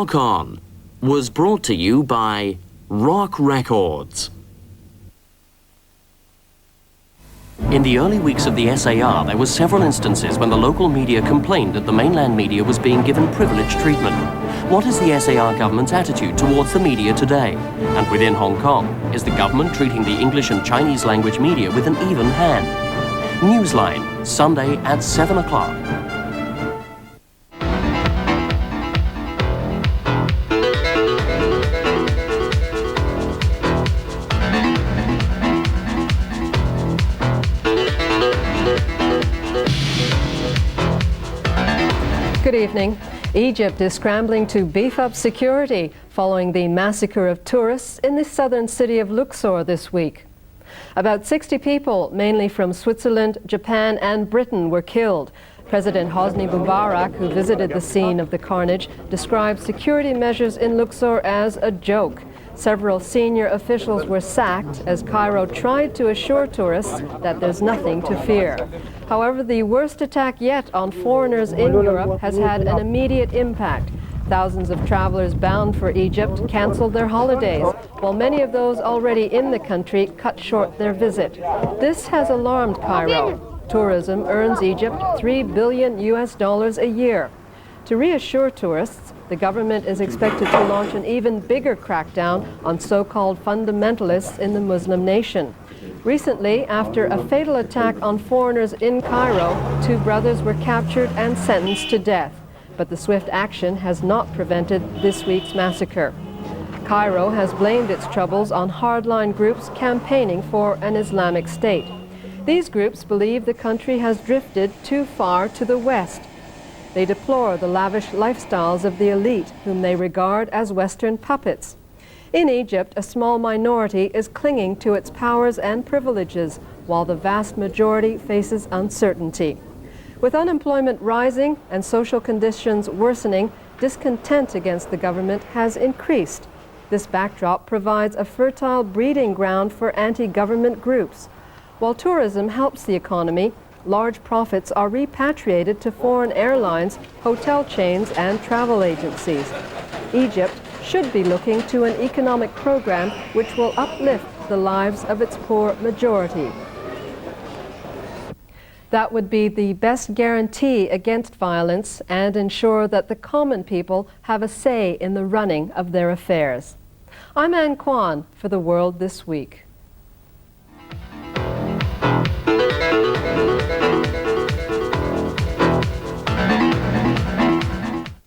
Rock On was brought to you by Rock Records. In the early weeks of the SAR, there were several instances when the local media complained that the mainland media was being given privileged treatment. What is the SAR government's attitude towards the media today? And within Hong Kong, is the government treating the English and Chinese language media with an even hand? Newsline, Sunday at 7 o'clock. Good evening. Egypt is scrambling to beef up security following the massacre of tourists in the southern city of Luxor this week. About 60 people, mainly from Switzerland, Japan and Britain, were killed. President Hosni Mubarak, who visited the scene of the carnage, described security measures in Luxor as a joke. Several senior officials were sacked as Cairo tried to assure tourists that there's nothing to fear. However, the worst attack yet on foreigners in Europe has had an immediate impact. Thousands of travelers bound for Egypt canceled their holidays, while many of those already in the country cut short their visit. This has alarmed Cairo. Tourism earns Egypt $3 billion a year. To reassure tourists, the government is expected to launch an even bigger crackdown on so-called fundamentalists in the Muslim nation. Recently, after a fatal attack on foreigners in Cairo, 2 brothers were captured and sentenced to death. But the swift action has not prevented this week's massacre. Cairo has blamed its troubles on hardline groups campaigning for an Islamic State. These groups believe the country has drifted too far to the west. They deplore the lavish lifestyles of the elite, whom they regard as Western puppets. In Egypt, a small minority is clinging to its powers and privileges, while the vast majority faces uncertainty. With unemployment rising and social conditions worsening, discontent against the government has increased. This backdrop provides a fertile breeding ground for anti-government groups. While tourism helps the economy, large profits are repatriated to foreign airlines, hotel chains, and travel agencies. Egypt should be looking to an economic program which will uplift the lives of its poor majority. That would be the best guarantee against violence and ensure that the common people have a say in the running of their affairs. I'm Ann Quon for The World This Week.